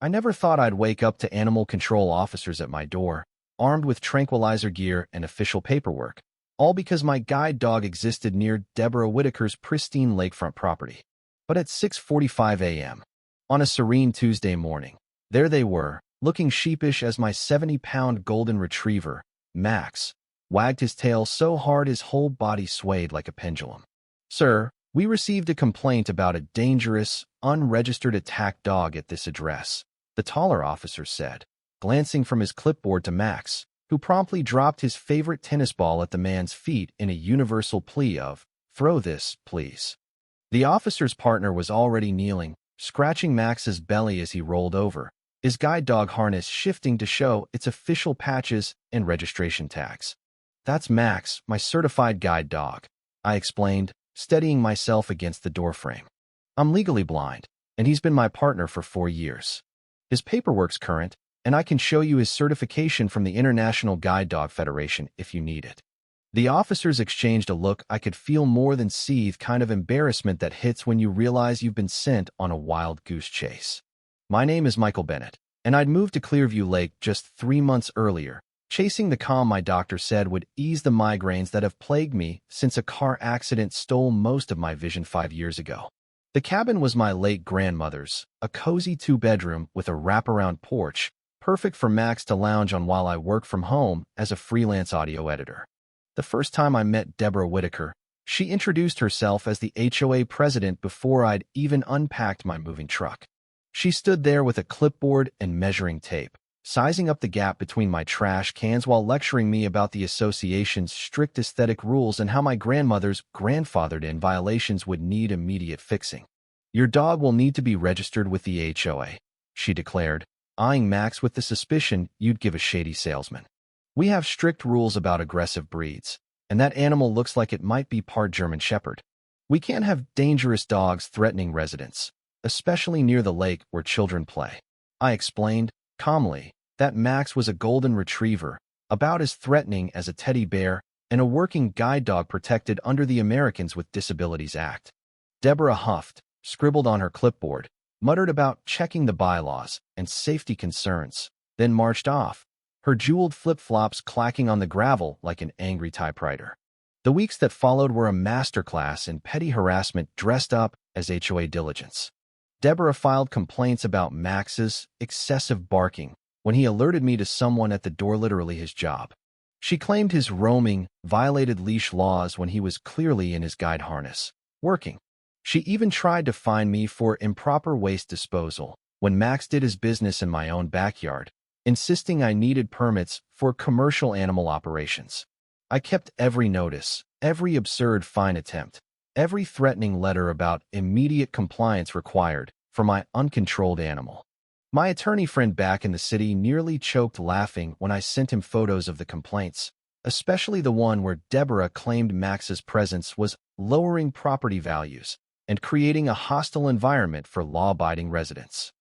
I never thought I'd wake up to animal control officers at my door, armed with tranquilizer gear and official paperwork, all because my guide dog existed near Deborah Whitaker's pristine lakefront property. But at 6:45 a.m., on a serene Tuesday morning, there they were, looking sheepish as my 70-pound golden retriever, Max, wagged his tail so hard his whole body swayed like a pendulum. "Sir, we received a complaint about a dangerous, unregistered attack dog at this address," the taller officer said, glancing from his clipboard to Max, who promptly dropped his favorite tennis ball at the man's feet in a universal plea of, "Throw this, please." The officer's partner was already kneeling, scratching Max's belly as he rolled over, his guide dog harness shifting to show its official patches and registration tags. "That's Max, my certified guide dog," I explained, steadying myself against the doorframe. "I'm legally blind, and he's been my partner for 4 years. His paperwork's current, and I can show you his certification from the International Guide Dog Federation if you need it." The officers exchanged a look I could feel more than seethe, kind of embarrassment that hits when you realize you've been sent on a wild goose chase. My name is Michael Bennett, and I'd moved to Clearview Lake just 3 months earlier, chasing the calm my doctor said would ease the migraines that have plagued me since a car accident stole most of my vision 5 years ago. The cabin was my late grandmother's, a cozy 2-bedroom with a wraparound porch, perfect for Max to lounge on while I work from home as a freelance audio editor. The first time I met Deborah Whitaker, she introduced herself as the HOA president before I'd even unpacked my moving truck. She stood there with a clipboard and measuring tape, sizing up the gap between my trash cans while lecturing me about the association's strict aesthetic rules and how my grandmother's grandfathered-in violations would need immediate fixing. "Your dog will need to be registered with the HOA," she declared, eyeing Max with the suspicion you'd give a shady salesman. "We have strict rules about aggressive breeds, and that animal looks like it might be part German Shepherd. We can't have dangerous dogs threatening residents, especially near the lake where children play." I explained, calmly, that Max was a golden retriever, about as threatening as a teddy bear, and a working guide dog protected under the Americans with Disabilities Act. Deborah huffed, scribbled on her clipboard, muttered about checking the bylaws and safety concerns, then marched off, her jeweled flip-flops clacking on the gravel like an angry typewriter. The weeks that followed were a masterclass in petty harassment dressed up as HOA diligence. Deborah filed complaints about Max's excessive barking when he alerted me to someone at the door, literally his job. She claimed his roaming violated leash laws when he was clearly in his guide harness, working. She even tried to fine me for improper waste disposal when Max did his business in my own backyard, insisting I needed permits for commercial animal operations. I kept every notice, every absurd fine attempt, every threatening letter about immediate compliance required for my uncontrolled animal. My attorney friend back in the city nearly choked laughing when I sent him photos of the complaints, especially the one where Deborah claimed Max's presence was lowering property values and creating a hostile environment for law-abiding residents.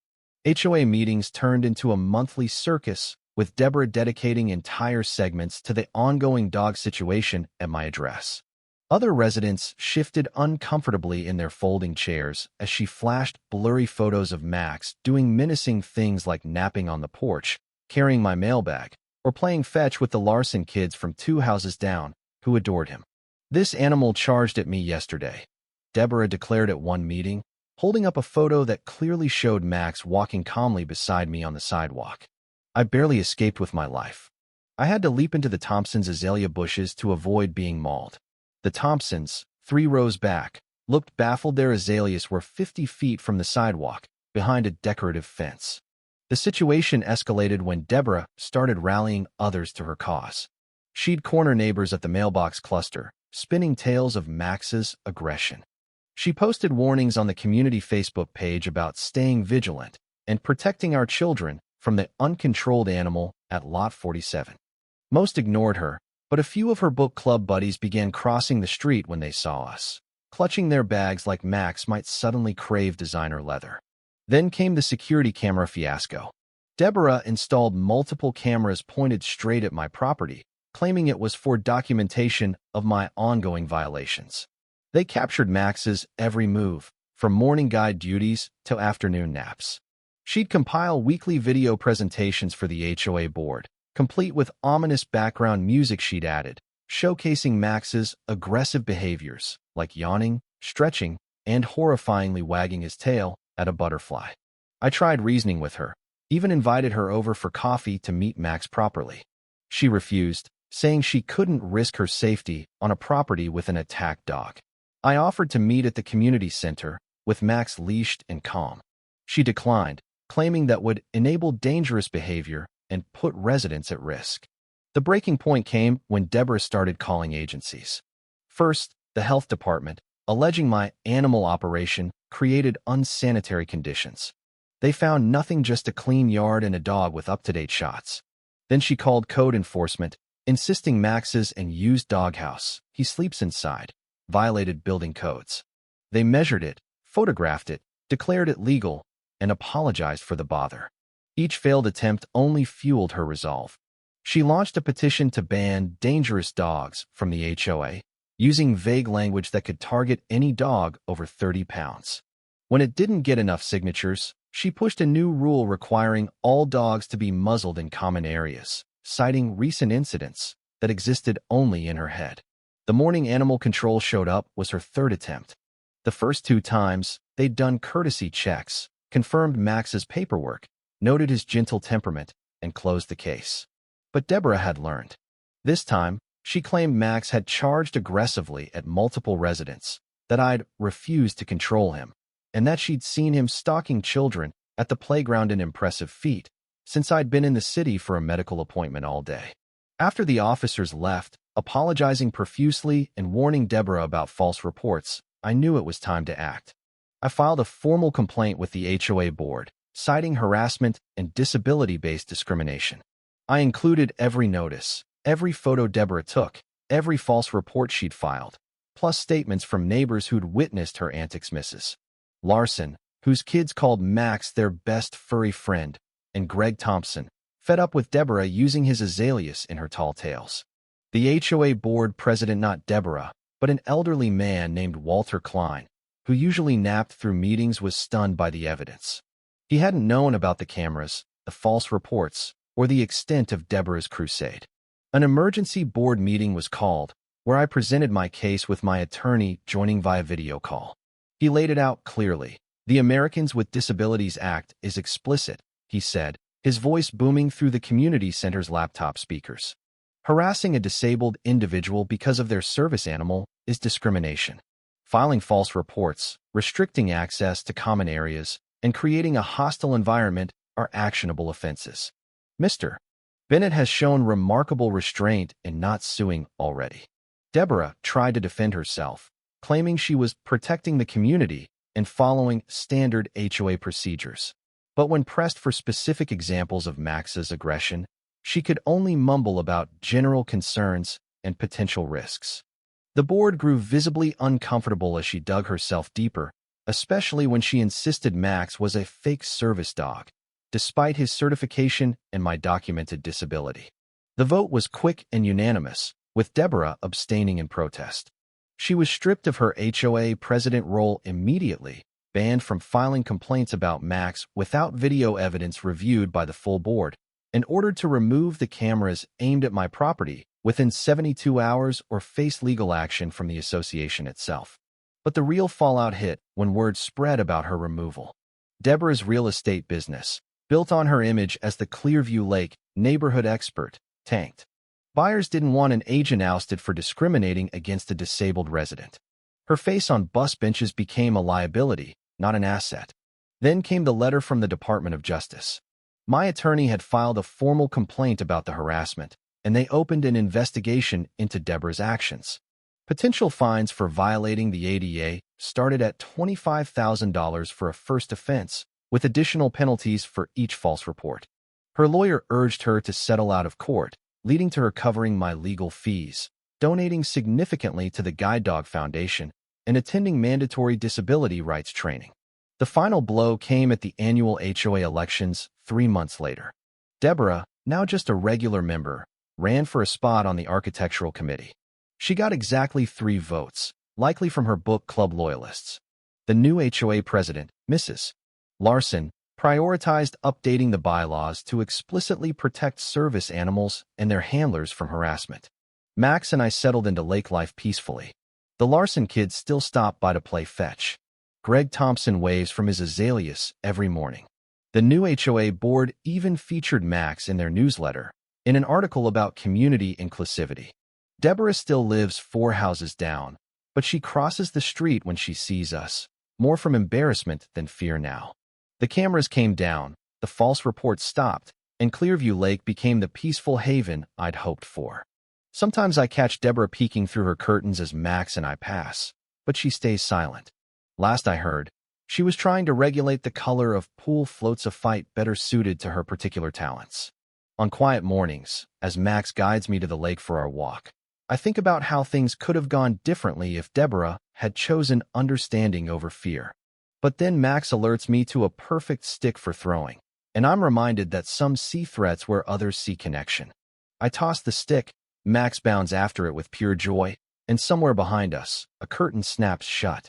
HOA meetings turned into a monthly circus, with Deborah dedicating entire segments to the ongoing dog situation at my address. Other residents shifted uncomfortably in their folding chairs as she flashed blurry photos of Max doing menacing things like napping on the porch, carrying my mailbag, or playing fetch with the Larson kids from 2 houses down, who adored him. "This animal charged at me yesterday," Deborah declared at one meeting, holding up a photo that clearly showed Max walking calmly beside me on the sidewalk. I barely escaped with my life. I had to leap into the Thompsons' azalea bushes to avoid being mauled. The Thompsons, 3 rows back, looked baffled. Their azaleas were 50 feet from the sidewalk, behind a decorative fence. The situation escalated when Deborah started rallying others to her cause. She'd corner neighbors at the mailbox cluster, spinning tales of Max's aggression. She posted warnings on the community Facebook page about staying vigilant and protecting our children from the uncontrolled animal at Lot 47. Most ignored her, but a few of her book club buddies began crossing the street when they saw us, clutching their bags like Max might suddenly crave designer leather. Then came the security camera fiasco. Deborah installed multiple cameras pointed straight at my property, claiming it was for documentation of my ongoing violations. They captured Max's every move, from morning guide duties to afternoon naps. She'd compile weekly video presentations for the HOA board, complete with ominous background music she'd added, showcasing Max's aggressive behaviors, like yawning, stretching, and horrifyingly wagging his tail at a butterfly. I tried reasoning with her, even invited her over for coffee to meet Max properly. She refused, saying she couldn't risk her safety on a property with an attacked dog. I offered to meet at the community center, with Max leashed and calm. She declined, claiming that would enable dangerous behavior and put residents at risk. The breaking point came when Deborah started calling agencies. First, the health department, alleging my animal operation created unsanitary conditions. They found nothing, just a clean yard and a dog with up-to-date shots. Then she called code enforcement, insisting Max's and used doghouse, he sleeps inside, violated building codes. They measured it, photographed it, declared it legal, and apologized for the bother. Each failed attempt only fueled her resolve. She launched a petition to ban dangerous dogs from the HOA, using vague language that could target any dog over 30 pounds. When it didn't get enough signatures, she pushed a new rule requiring all dogs to be muzzled in common areas, citing recent incidents that existed only in her head. The morning animal control showed up was her third attempt. The first 2 times, they'd done courtesy checks, confirmed Max's paperwork, noted his gentle temperament, and closed the case. But Deborah had learned. This time, she claimed Max had charged aggressively at multiple residents, that I'd refused to control him, and that she'd seen him stalking children at the playground in impressive feat, since I'd been in the city for a medical appointment all day. After the officers left, apologizing profusely and warning Deborah about false reports, I knew it was time to act. I filed a formal complaint with the HOA board, citing harassment and disability-based discrimination. I included every notice, every photo Deborah took, every false report she'd filed, plus statements from neighbors who'd witnessed her antics. Mrs. Larson, whose kids called Max their best furry friend, and Greg Thompson, fed up with Deborah using his azaleas in her tall tales. The HOA board president, not Deborah, but an elderly man named Walter Klein, who usually napped through meetings, was stunned by the evidence. He hadn't known about the cameras, the false reports, or the extent of Deborah's crusade. An emergency board meeting was called, where I presented my case with my attorney joining via video call. He laid it out clearly. The Americans with Disabilities Act is explicit, he said, his voice booming through the community center's laptop speakers. Harassing a disabled individual because of their service animal is discrimination. Filing false reports, restricting access to common areas, and creating a hostile environment are actionable offenses. Mr. Bennett has shown remarkable restraint in not suing already. Deborah tried to defend herself, claiming she was protecting the community and following standard HOA procedures. But when pressed for specific examples of Max's aggression, she could only mumble about general concerns and potential risks. The board grew visibly uncomfortable as she dug herself deeper, especially when she insisted Max was a fake service dog, despite his certification and my documented disability. The vote was quick and unanimous, with Deborah abstaining in protest. She was stripped of her HOA president role immediately, banned from filing complaints about Max without video evidence reviewed by the full board, and ordered to remove the cameras aimed at my property within 72 hours or face legal action from the association itself. But the real fallout hit when word spread about her removal. Deborah's real estate business, built on her image as the Clearview Lake neighborhood expert, tanked. Buyers didn't want an agent ousted for discriminating against a disabled resident. Her face on bus benches became a liability, not an asset. Then came the letter from the Department of Justice. My attorney had filed a formal complaint about the harassment, and they opened an investigation into Deborah's actions. Potential fines for violating the ADA started at $25,000 for a first offense, with additional penalties for each false report. Her lawyer urged her to settle out of court, leading to her covering my legal fees, donating significantly to the Guide Dog Foundation, and attending mandatory disability rights training. The final blow came at the annual HOA elections 3 months later. Deborah, now just a regular member, ran for a spot on the architectural committee. She got exactly 3 votes, likely from her book club loyalists. The new HOA president, Mrs. Larson, prioritized updating the bylaws to explicitly protect service animals and their handlers from harassment. Max and I settled into lake life peacefully. The Larson kids still stop by to play fetch. Greg Thompson waves from his azaleas every morning. The new HOA board even featured Max in their newsletter, in an article about community inclusivity. Deborah still lives 4 houses down, but she crosses the street when she sees us, more from embarrassment than fear now. The cameras came down, the false reports stopped, and Clearview Lake became the peaceful haven I'd hoped for. Sometimes I catch Deborah peeking through her curtains as Max and I pass, but she stays silent. Last I heard, she was trying to regulate the color of pool floats, a fight better suited to her particular talents. On quiet mornings, as Max guides me to the lake for our walk, I think about how things could have gone differently if Deborah had chosen understanding over fear. But then Max alerts me to a perfect stick for throwing, and I'm reminded that some see threats where others see connection. I toss the stick, Max bounds after it with pure joy, and somewhere behind us, a curtain snaps shut.